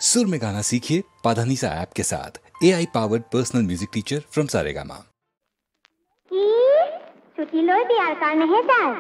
सुर में गाना सीखिए पाधानीसा ऐप के साथ। AI powered personal music teacher from Saregama. छुट्टी लो बियार करने है सर।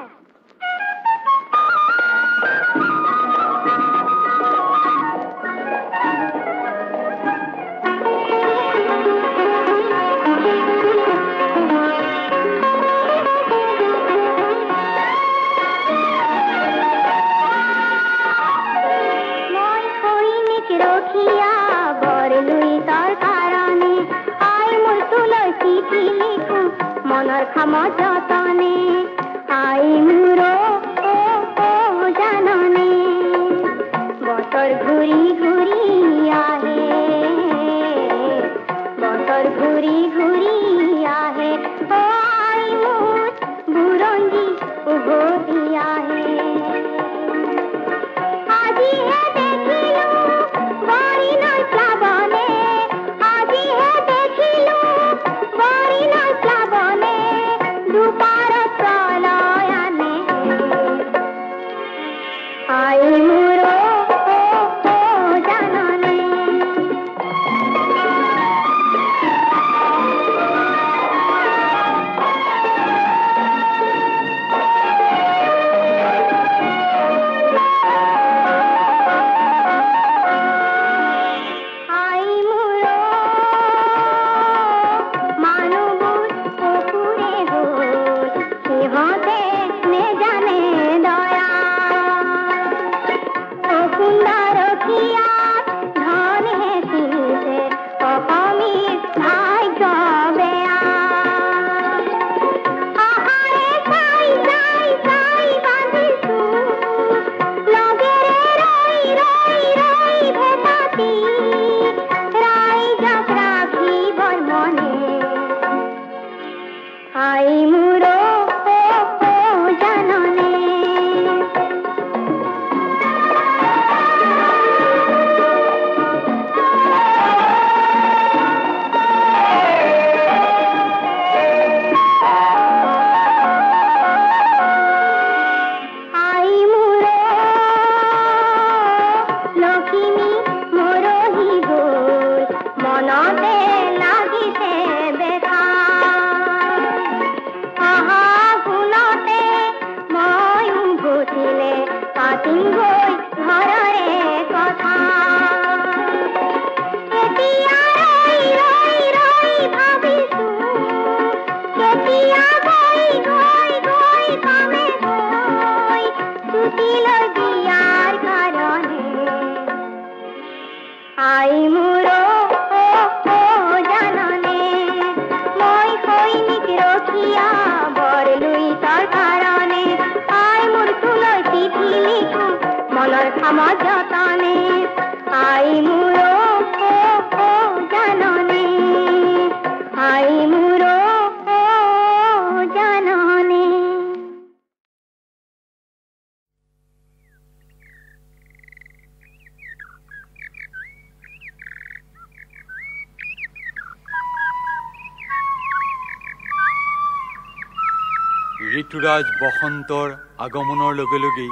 ঋতুৰাজ বসন্তৰ আগমনৰ লগে লগেই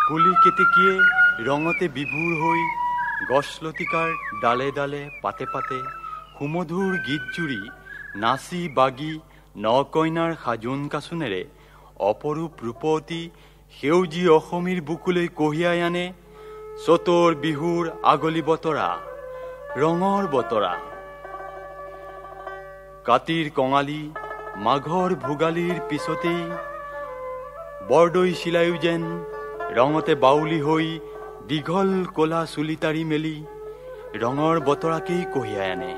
কুলি কেতেকীয়ে ৰঙতে বিভোৰ হৈ গছলতিকাৰ ডালে ডালে পাতে পাতে সুমধুৰ গীত জুৰি নাচি বাগি নকইনাৰ সাজোন কাচোনেৰে অপৰূপ ৰূপৱতী সেউজী অসমীৰ বুকুলৈ কঢ়িয়াই আনে চতৰ বিহুৰ আগলি বতৰা, ৰঙৰ বতৰা। কাতিৰ কঙালী মাঘৰ ভোগালীৰ পিছতেই বৰদৈ চিলায়ো যেন ৰঙতে বাউলি হৈ দীঘল কলা চুলি তাৰি মেলি ৰঙৰ বতৰাকেই কঢ়িয়াই আনে।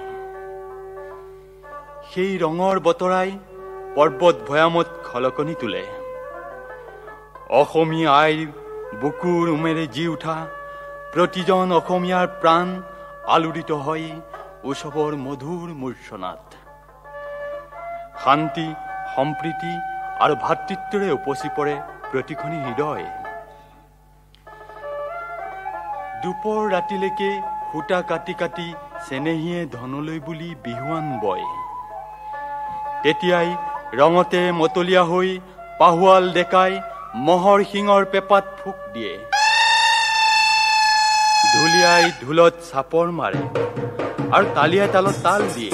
সেই ৰঙৰ বতৰাই পৰ্বত ভৈয়ামত খলকনি তোলে। অসমীয়া আইৰ বুকুৰ উমেৰে জি উঠা প্ৰতিজন অসমীয়াৰ প্ৰাণ আলোড়িত হয় উৎসৱৰ মধুৰ মূৰ্ছনাত। শান্তি, সম্প্ৰীতি আৰু ভাতৃত্বৰে উপচি পৰে প্ৰতিখনি হৃদয়। দুপৰ ৰাতিলৈকে সূতা কাটি কাটি চেনেহীয়ে ধনলৈ বুলি বিহুৱান বয়। তেতিয়াই ৰঙতে মতলীয়া হৈ পাহুৱাল ডেকাই মহৰ শিঙৰ পেপাত ফুক দিয়ে। ঢুলিয়াই ঢোলত চাপৰ মাৰে আৰু তালিয়াই তালত তাল দিয়ে।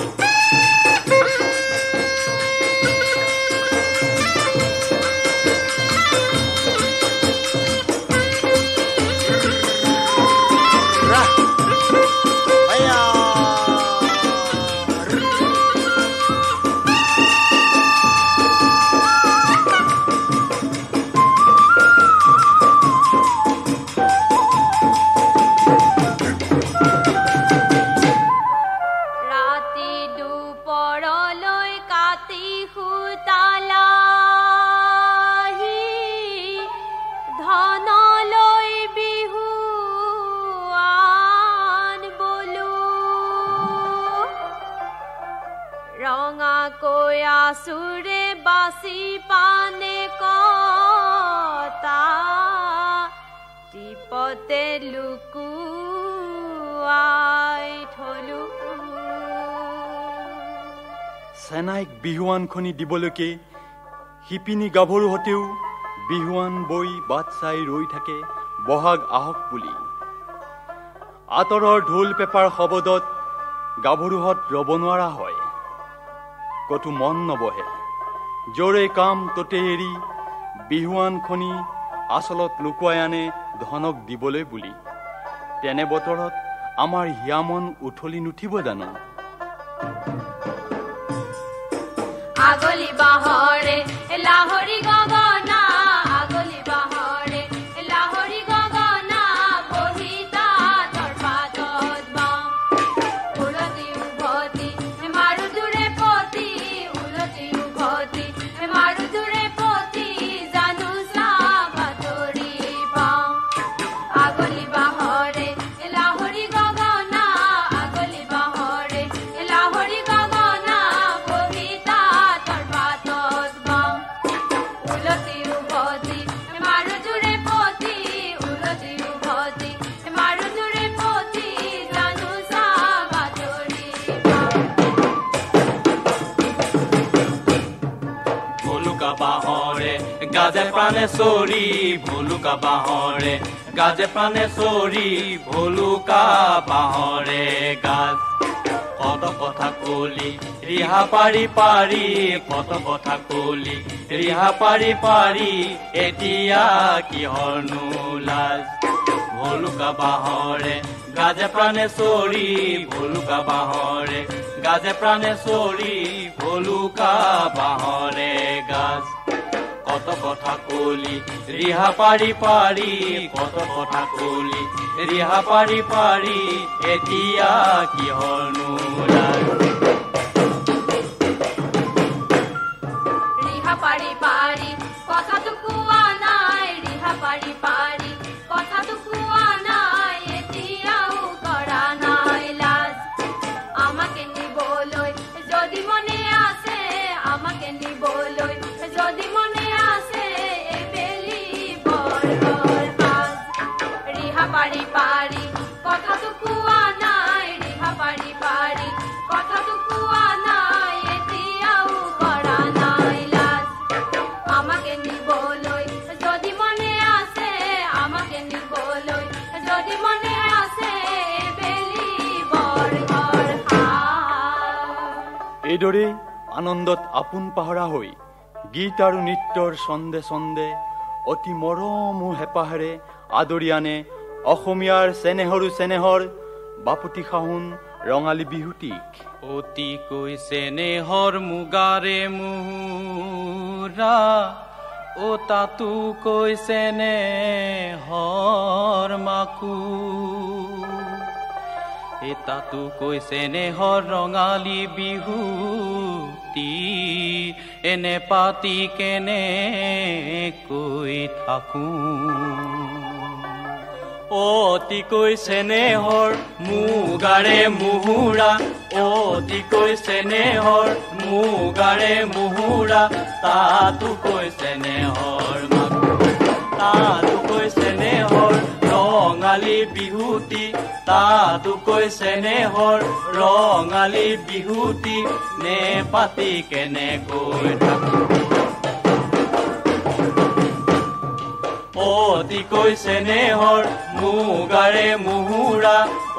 সুৰে বাসি পানে কতা টিপতে লুকুৱাই থলো। চেনাইক বিহুৱানখনি দিবলৈকে শিপিনী গাভৰুহঁতেও বিহুৱান বৈ বাট চাই ৰৈ থাকে বহাগ আহক বুলি। আঁতৰৰ ঢোল পেপাৰ শব্দত গাভৰুহঁত ৰব নোৱাৰা হয়। কতো মন নবহে। জোৰে কাম ততে এৰি বিহুৱানখনি আচলত লুকুৱাই আনে ধনক দিবলৈ বুলি। তেনে বতৰত আমাৰ হিয়ামন উঠলি নুঠিব জানো? আগলি বাহৰে লাহৰি গগনা, আগলি বাহৰে লাহৰি গগনা, বহিতা তৰপাতত বাওঁ উলতি উভতি মাৰু দূৰে পতি, উলতি উভতি মাৰু দূৰে পতি, জানো চা বাতৰি পাওঁ। আগলি বাহৰে লাহৰি গগনা, আগলি বাহৰে লাহৰি গগনা, বহিতা তৰপাতত বাওঁ উলতি উভতি মাৰু দূৰে পতি, উলতি উভতি মাৰু দূৰে পতি, জানো চা বাতৰি পাওঁ। ভুলুকা বাহৰে গাজে প্ৰাণে চৰি, ভুলুকা বাহৰে গাজে প্ৰাণে চৰি, ভুলুকা বাহৰে গাজ। কত কথা কলি ৰিহা পাৰি পাৰি, কত কথা কলি ৰিহা পাৰি পাৰি, এতিয়া কিহৰনো লাজ। ভুলুকা বাহৰে গাজে প্ৰাণে চৰি, ভুলুকা বাহৰে গাজে প্ৰাণে চৰি, ভুলুকা বাহৰে গাজ। কত কথা কলি ৰিহা পাৰি পাৰি, কত কথা কলি ৰিহা পাৰি পাৰি, এতিয়া কিহৰনো লাজ। ৰিহা পাৰি পাৰি কথাটো কোৱা নাই, ৰিহা পাৰি পাৰি কথাটো কোৱা নাই, এতিয়াও কৰা নাই লাজ। আমাকে নিবলৈ যদি মনে আছে, আমাকে নিবলৈ যদি মনে আছে, এবেলি বৰ বৰ সাজ। ৰিহা পাৰি পাৰি কথাটো কোৱা নাই, ৰিহা পাৰি পাৰি কথাটো কোৱা নাই, এতিয়াও কৰা নাই লাজ। আমাকে নিবলৈ যদি মনে আছে, আমাকে নিবলৈ যদি মনে আছে, এবেলি বৰ বৰ সাজ। এইদৰে আনন্দত আপোন পাহৰা হৈ গীত আৰু নৃত্যৰ ছন্দে ছন্দে অতি মৰম ও হেঁপাহেৰে আদৰি আনে অসমীয়াৰ চেনেহৰো চেনেহৰ বাপুতি সাহোন ৰঙালী বিহুটিক। অতিকৈ চেনেহৰ মুগাৰে মুহুৰা, অ তাতোকৈ চেনেহৰ মাকো, এ তাতোকৈ চেনেহৰ ৰঙালী বিহুটি, এনে পাতি কেনেকৈ থাকো। অতিকৈ চেনেহৰ মুগাৰে মুহুৰা, অতিকৈ চেনেহৰ মুগাৰে মুহুৰা, তাতোকৈ চেনেহৰ মাকো, তাতোকৈ চেনেহৰ ৰঙালী বিহুটি, তাতোকৈ চেনেহৰ ৰঙালী বিহুটি, নে পাতি কেনেকৈ থাকো। অতিকৈ চেনেহৰ মুগাৰে মুহুৰা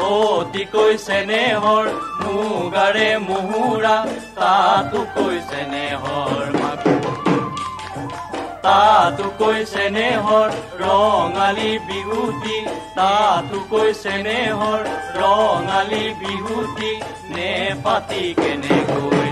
অতিকৈ চেনেহৰ মুগাৰে মুহুৰা তাতোকৈ চেনেহৰ তাতোকৈ চেনেহৰ ৰঙালী বিহুতি তাতোকৈ চেনেহৰ ৰঙালী বিহুতি নে পাতি কেনেকৈ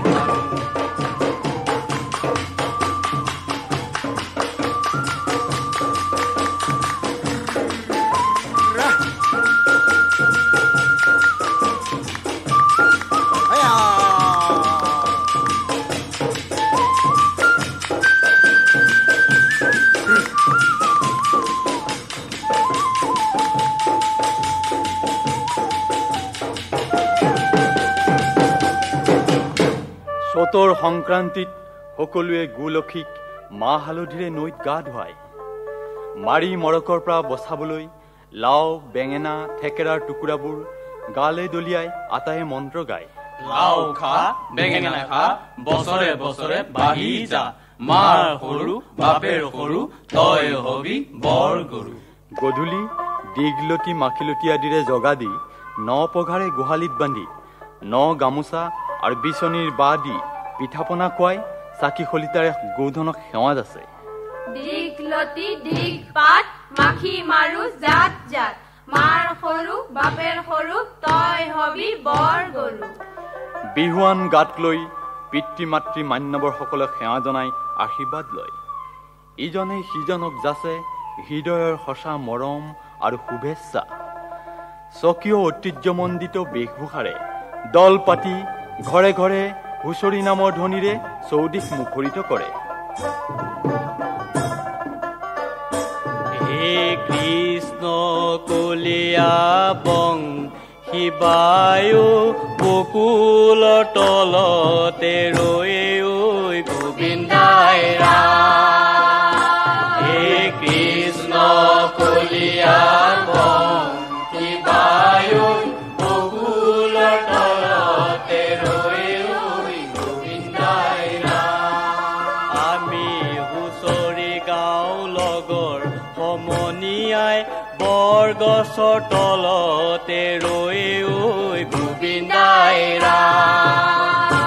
চতৰ সংক্ৰান্তিত সকলোৱে গোলক্ষীক মাহ হালধিৰে নৈত গা ধুৱায়। মাৰি মৰকৰ পৰা বচাবলৈ লাও বেঙেনা থেকেৰাৰ টুকুৰাবোৰ গালে দলিয়াই আটায়ে মন্ত্ৰ গায়। লাও খা বেঙেনা খা বছৰে বছৰে বাঢ়ি যা মাৰ সৰু বাপেৰ সৰু তই হবি বৰ গৰু। গধূলি দীঘলতি মাখিলতি আদিৰে জগা দি ন পঘাৰে গোহালিত বান্ধি ন গামোচা আৰু বিচনীৰ বাহ দি পিঠাপনা খুৱাই চাকি খলিতাৰে গৌধনক সেৱা যাচে। দীঘলতি দীঘ পাত মাখি মাৰো জাত জাত মাৰ সৰু বাপেৰ সৰু তই হবি বৰ গৰু। বিহুৱান গাত লৈ পিতৃ মাতৃ মান্যৱৰসকলে সেৱা জনাই আশীৰ্বাদ লয়। ইজনে সিজনক যাচে হৃদয়ৰ সঁচা মৰম আৰু শুভেচ্ছা। স্বকীয় ঐতিহ্যমণ্ডিত বেশভূষাৰে দল পাতি ঘৰে ঘৰে হুঁচৰি নামৰ ধ্বনিৰে চৌদিশ মুখৰিত কৰে। হে কৃষ্ণ কলিয়া বং শিবায়ো বকুলৰ তলতে ৰৈ ঐ গোবিন্দাই ৰাম। হে কৃষ্ণ কলিয়া বং শিবায়ো বকুলৰ তলতে ৰৈ ঐ গোবিন্দাই ৰাম। আমি হুঁচৰি গাঁও লগৰ সমনীয়াই বৰগছৰ তলতে ৰৈ ঐ গোবিন্দাই ৰাম।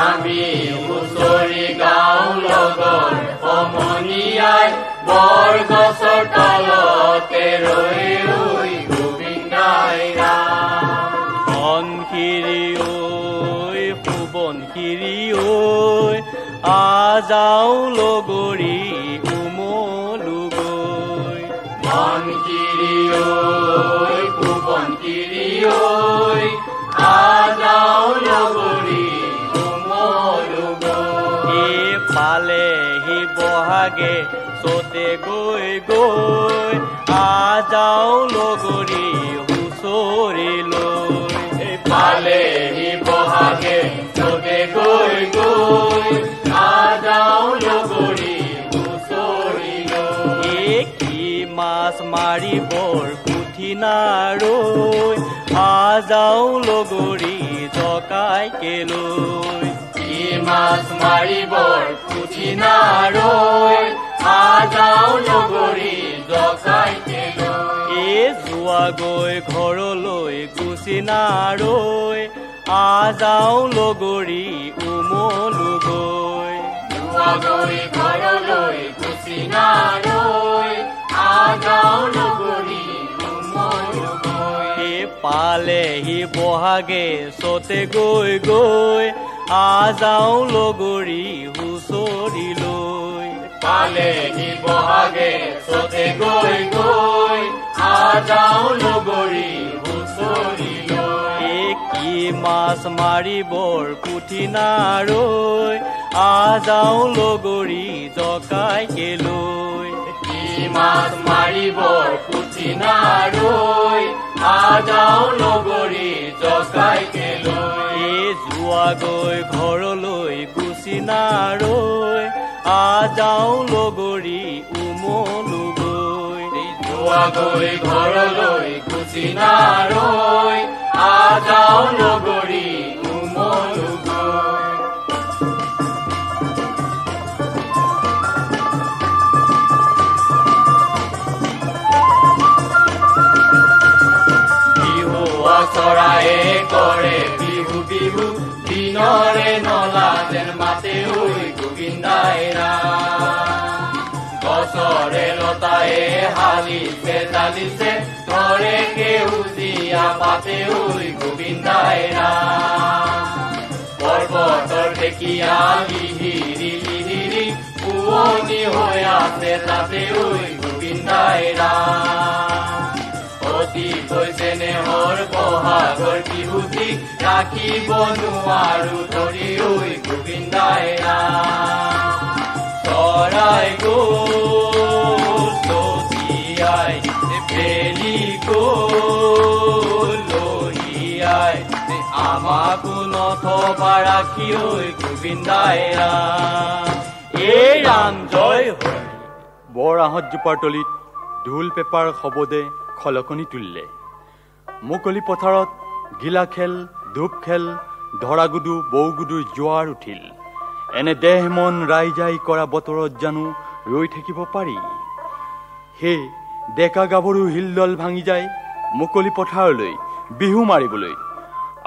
আমি হুঁচৰি গাঁও লগৰ সমনীয়াই বৰগছৰ তলতে ৰৈ ঐ গোবিন্দাই ৰাম। ধনশিৰি ঐ সোৱণশিৰি ঐ আজাও লগৰী উমলো গৈ। ধনশিৰি ঐ সোৱণশিৰি ঐ আজাও লগৰী উমলো গৈ। পালেহি বহাগে চতে গৈ গৈ আজাও লগৰী হুঁচৰি লৈ। পালেহি বহাগে চতে গৈ গৈ আজাও লগৰী হুঁচৰি লৈ। কি মাছ মাৰিবৰ পুঠি নাৰৈ আজাও লগৰী জকাইকে লৈ। কি মাছ মাৰিবৰ পুঠি নাৰৈ আজাও লগৰী জকাইকে লৈ। যোৱা গৈ ঘৰলৈ গুচি নাৰৈ আজাও লগৰী উমলো গৈ। যোৱা গৈ ঘৰলৈ গুচি নাৰৈ আজাও লগৰী উমলো গৈ। পালেহি বহাগে চতে গৈ গৈ আজাও লগৰী হুঁচৰি লৈ। পালেহি বহাগে চতে গৈ গৈ আজাও লগৰী হুঁচৰি লৈ। কি মাছ মাৰিবৰ পুঠি নাৰৈ আজাও লগৰী জকাইকে লৈ। কি মাছ মাৰিবৰ পুঠি নাৰৈ আজাও লগৰী জকাইকে লৈ। যোৱা গৈ ঘৰলৈ গুচি নাৰৈ আজাও লগৰী উমলো গৈ। যোৱা গৈ ঘৰলৈ গুচি নাৰৈ আজাও লগৰী উমলো গৈ। চৰায়ে কৰে বিহু বিহু দিনৰে নলা যেন মাতে ঐ গোবিন্দাই ৰাম গছৰে লতায়ে হালিছে জালিছে ধৰে সেউজীয়া পাতে ঐ গোবিন্দাই ৰাম পৰ্বতৰ ঢেকীয়া লিহিৰি লিহিৰি পুৱনি হৈ আছে তাতে ঐ গোবিন্দাই ৰাম অতি কৈছে নেহৰ বহাগৰ বিহুতি ৰাখিব নোৱাৰো ধৰি ঐ গোবিন্দাই ৰাম চৰাই গ'ল লহিয়াই বেলি গ'ল লহিয়াই আমাকো নথবা ৰাখি ঐ গোবিন্দাই ৰাম এই ৰাম জয় হৰি বৰ আহঁতজোপাৰ তলিত ঢোল পেপাৰ শবদে খলকনি তুলিলে মুকলি পথাৰত গিলা খেল ধূপ খেল ধৰাগুদু বৌগুদুৰ জোৱাৰ উঠিল এনে দেহ মন ৰাইজাই কৰা বতৰত জানো ৰৈ থাকিব পাৰি সেই ডেকা গাভৰু হিলদল ভাঙি যায় মুকলি পথাৰলৈ বিহু মাৰিবলৈ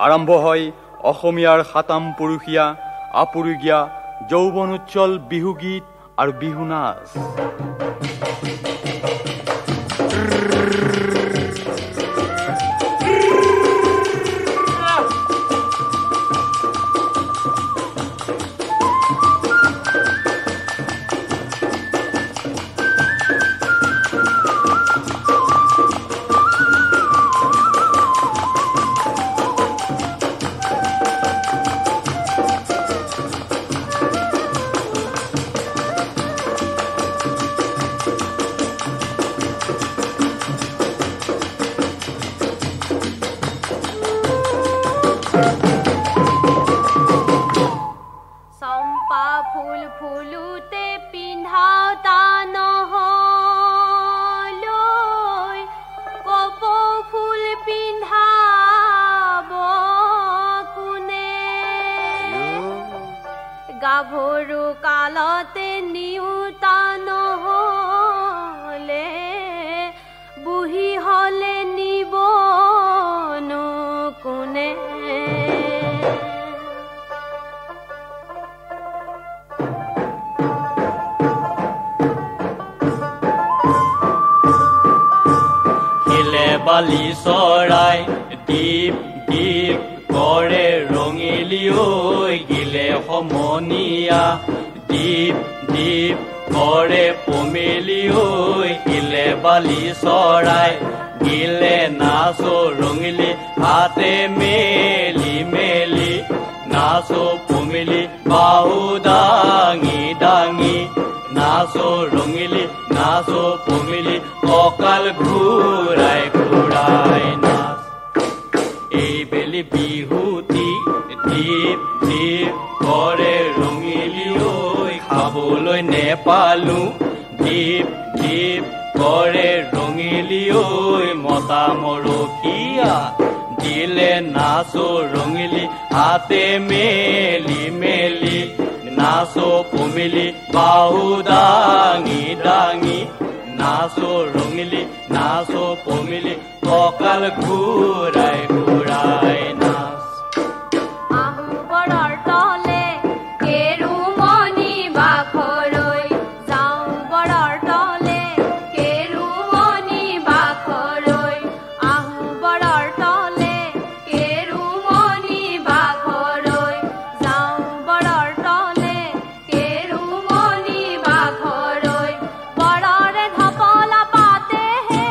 আৰম্ভ হয় অসমীয়াৰ সাতাম পুৰুষীয়া আপুৰুগীয়া যৌৱন উচ্চল বিহু গীত আৰু বিহু নাচ গাভৰু কালতে নিউতা নহলে বুঢ়ী হলে নিবনো কোনে শিলে বালি চৰাই দীপ দীপ কৰে ৰঙিলি ঐ গিলে সমনীয়া দীপ দীপ কৰে পমেলি ঐ গিলে বালি চৰাই গিলে নাচো ৰঙিলি হাতে মেলি মেলি নাচো পমেলি বাহু দাঙি দাঙি নাচো ৰঙিলি নাচো পমেলি কঁকাল ঘূৰাই ঘূৰাই নাচ এই বেলি বিহুতি দীপ দীপ কৰে ৰঙিলি ঐ খাবলৈ নেপালো দীপ দীপ কৰে ৰঙিলি ঐ মতা মৰখীয়া দিলে নাচো ৰঙিলি হাতে মেলি মেলি নাচো পমেলি বাহু দাঙি দাঙি নাচো ৰঙিলি নাচো পমেলি কঁকাল ঘূৰাই ঘূৰাই নাচ আহু বৰৰ তলে কেৰুমণি বাখৰৈ যাওঁ বৰৰ তলে কেৰুমণি বাখৰৈ আহু বৰৰ তলে কেৰুমণি বাখৰৈ যাওঁ বৰৰ তলে কেৰুমণি বাখৰৈ বৰৰে ধপলা পাতে হে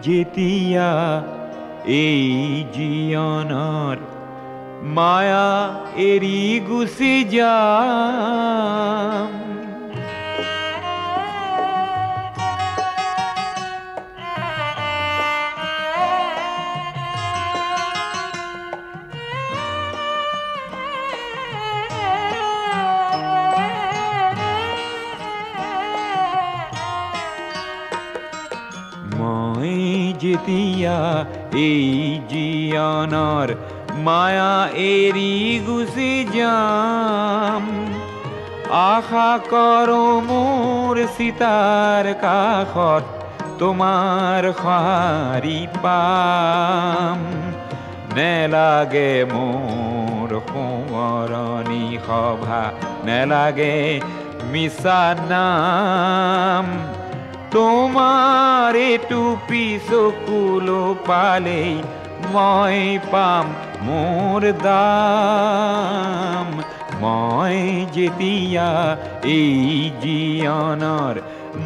যেতিয়া এই জীৱনৰ মায়া এৰি গুচি যাম যেতিয়া এই জীৱনৰ মায়া এৰি গুচি যাম আশা কৰো মোৰ সীতাৰ কাষত তোমাৰ সঁহাৰি পাম নেলাগে মোৰ সোঁৱৰণি সভা নেলাগে মিছা নাম তোমাৰ টুপি চকুলো পালেই মই পাম মোৰ দাম মই যেতিয়া এই জীৱনৰ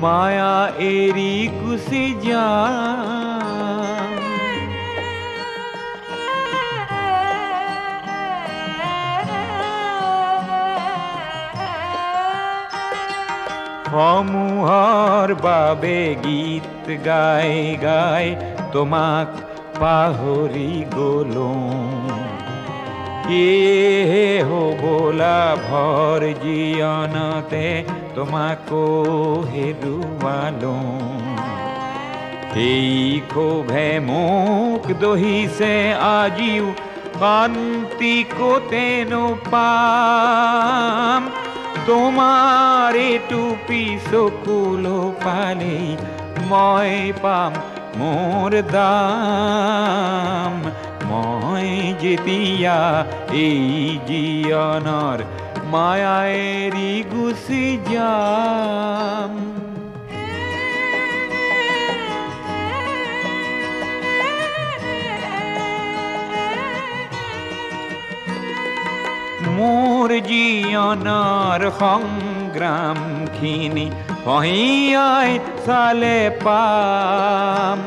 মায়া এৰি গুচি যাম সমূহৰ বাবে গীত গাই গাই তোমাক পাহৰি গলো এহে হ'বলা ভৰ জীৱনতে তোমাকো হেৰুৱালো সেই ক্ষোভে মোক দহিছে আজিও শান্তি ক'তে নোপাম তোমাৰ টুপি চকুলো পালেই মই পাম মোৰ দাম মই যেতিয়া এই জীৱনৰ মায়া এৰি গুচি যাম মোৰ জীৱনৰ সংগ্ৰামখিনি পহিয়াই চালে পাম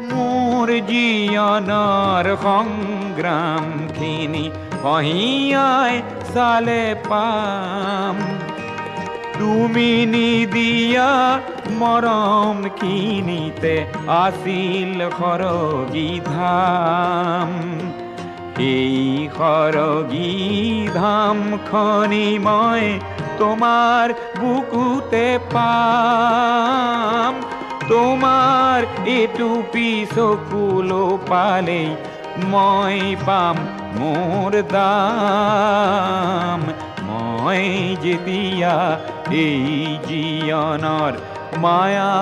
মোৰ জীৱনৰ সংগ্ৰামখিনি পহিয়াই চালে পাম তুমি নিদিয়া মৰম খিনিতে আছিল সৰগী ধাম সেই সৰগী ধামখনি মই তোমাৰ বুকুতে পাম তোমাৰ টুপি চকুলো পালেই মই পাম মোৰ দাম মই যেতিয়া এই জীৱনৰ মায়া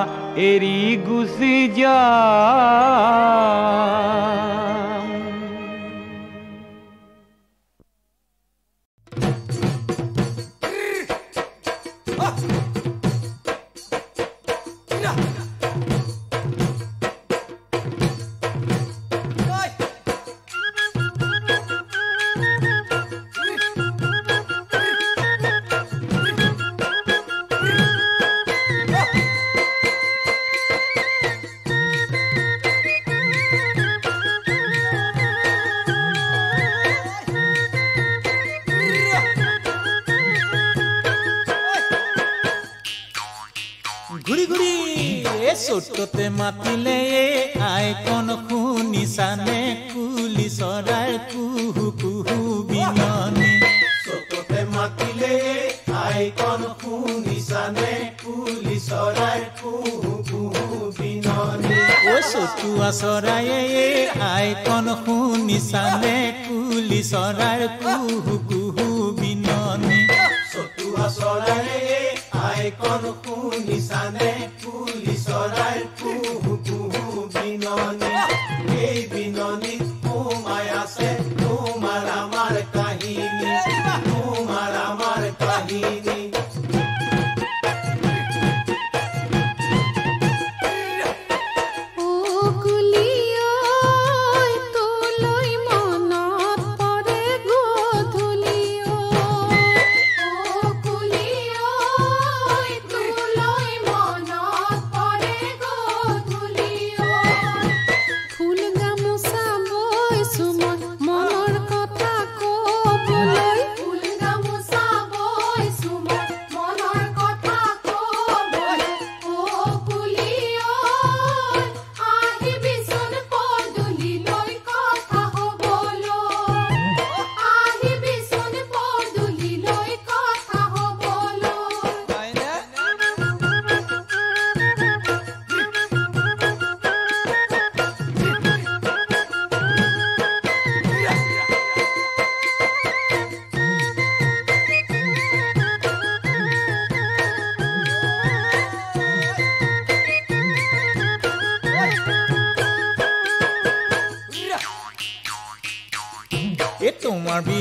এৰি গুচি যাম চোটতে মাতিলে আইকন শুনিছানে কুলি চৰাইৰ কুহু কুহু বিননি চোটতে মাতিলে আইকন শুনিছানে কুলি চৰাইৰ কুহু কুহু বিননি ও চটুৱা চৰায়ে আইকন শুনিছানে কুলি চৰাইৰ কুহু কুহু বিননি চটুৱা চৰায়ে আইকন শুনিছানে কুলি চৰাইৰ কুহু কুহু বিননি এই বিননিত সোমাই আছে তোমাৰ আমাৰ কাহিনী তোমাৰ আমাৰ কাহিনী কুলি ঐ তোলৈ মনত পৰে গধূলি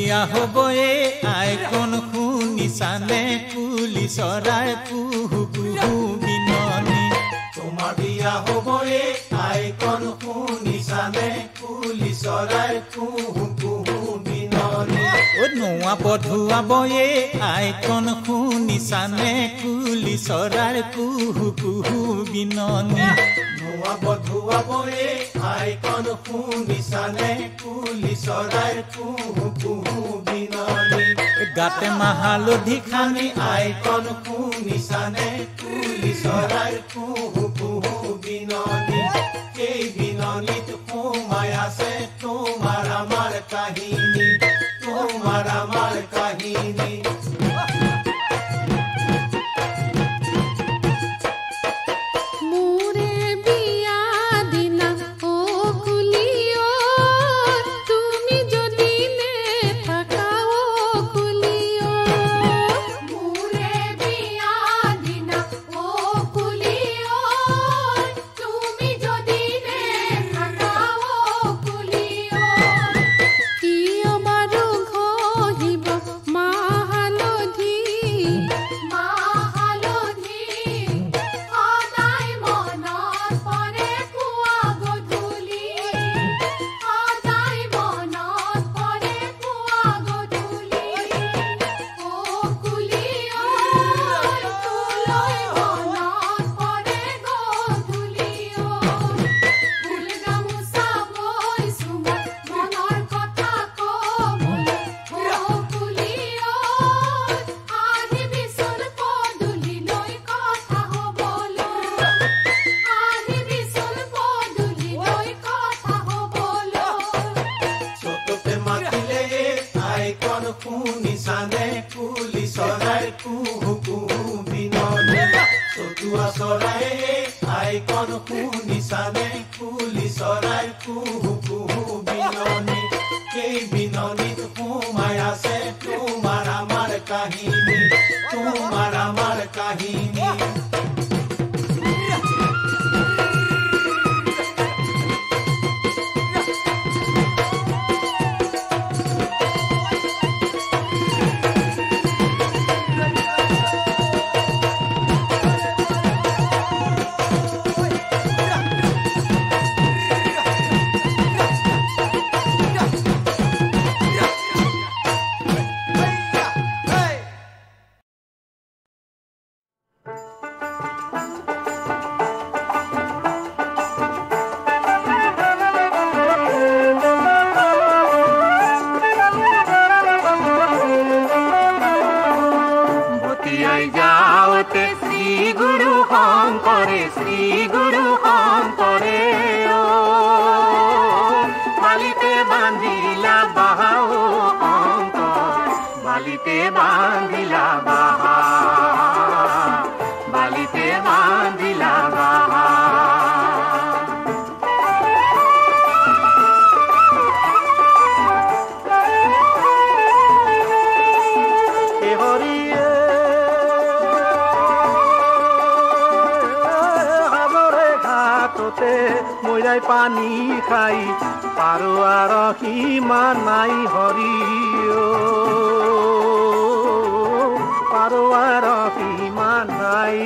বিয়া হ'বয়ে আইকন শুনিছানে কুলি চৰাইৰ কুহু কুহু বিননি তোমাৰ বিয়া হ'বয়ে আইকন শুনিছানে কুলি চৰাইৰ কুহু কুহু বিননি নোৱা পধুৱাবয়ে আইকন শুনিছানে কুলি চৰাইৰ কুহু কুহু বিননি নোৱা পধুৱাবয়ে আইকন শুনিছানে কুলি চৰাইৰ কুহু কুহু বিননি গাতে মাহালধি খানি আইকন শুনিছানে কুলি চৰাইৰ কুহু কুহু বিননি এই বিননিত সোমাই আছে তোমাৰ আমাৰ কাহিনী তোমাৰ আমাৰ কাহিনী পানী খাই পাৰোৱাৰ সীমা নাই হৰি পাৰোৱাৰ সীমা নাই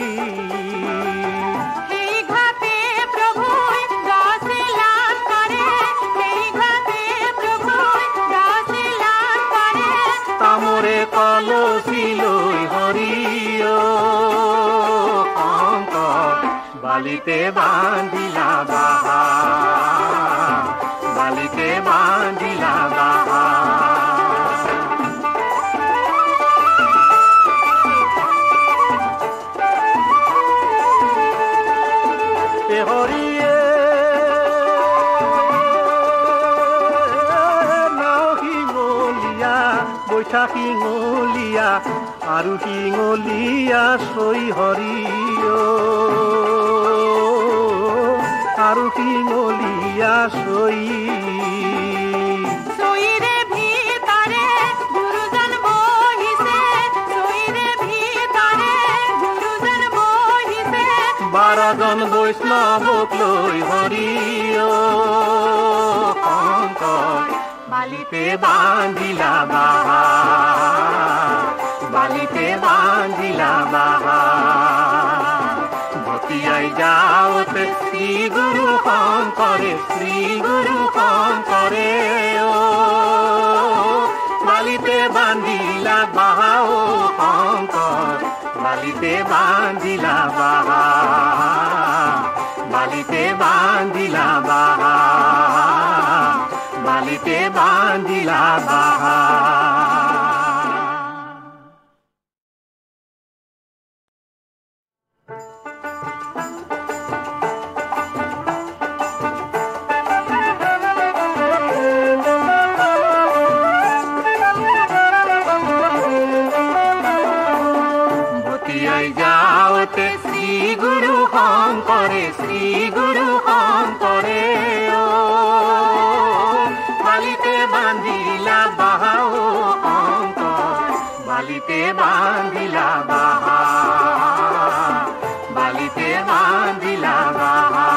তামোৰে কলচি লৈ হৰি বালিতে বান্ধিলা বাহা বালিতে বান্ধিলা বাহা হৰিয়ে নাও শিঙলীয়া বৈঠা শিঙলীয়া আৰু শিঙলীয়া চৈ হৰিয় আৰু শিঙলীয়া চৈ চৈৰে ভিতৰে গুৰুজন বহিছে চৈৰে ভিতৰে গুৰুজন বহিছে 12 জন বৈষ্ণৱক লৈ হৰিয় শংকৰ বালিতে বান্ধিলা বাহা বালিতে বান্ধিলা বাহা ভতিয়াই যাওতে শ্রী গুরু শঙ্করে ও বালিতে বান্ধিলা বাহা ও শঙ্কর বালিতে বান্ধিলা বাহা বালিতে বান্ধিলা বাহা বালিতে বান্ধিলা বাহা শ্রী গুরু শঙ্করে ও বালিতে বান্ধিলা বাহা ও শঙ্কর বালিতে বান্ধিলা বাহা বালিতে বান্ধিলা বাহা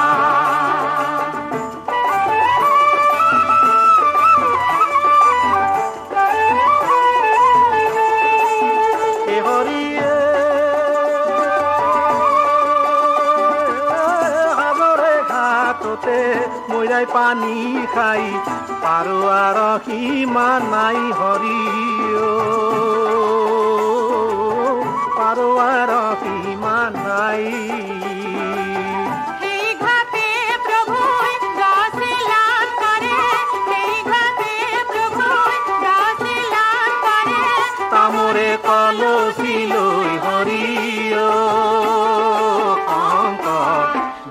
মইরাই পানী খাই পাৰো আৰু সীমা নাই হৰি পাৰো আৰু সীমা নাই তামোৰে কলচি লৈ হৰি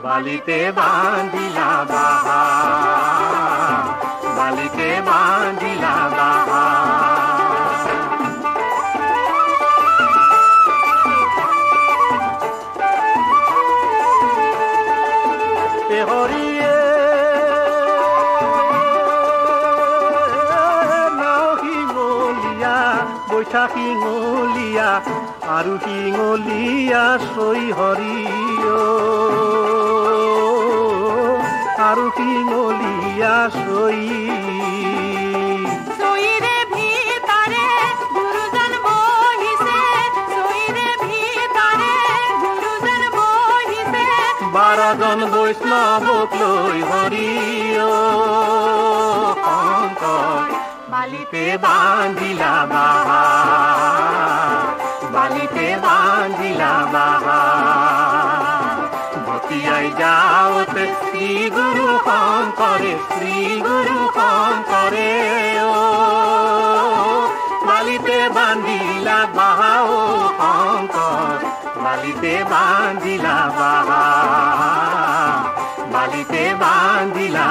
বালিতে বান্ধিলা বাহা বালিতে বান্ধিলা বাহা হৰিয়ে নাও শিঙলীয়া বৈঠা শিঙলীয়া আৰু শিঙলীয়া চৈ হৰি আৰু শিঙলীয়া চৈৰে ভিতৰে গুৰুজন বহিছে চৈৰে ভিতৰে গুৰুজন বহিছে 12 জন বৈষ্ণৱক লৈ হৰি শঙ্কৰ বালিতে বান্ধিলা বাহা বালিতে বান্ধিলা বাহা ভতিয়াই যাওতে শ্রী গুরু শঙ্করে ও বালিতে বান্ধিলা বাহা ও শঙ্কর বালিতে বান্ধিলা বাহা বালিতে বান্ধিলা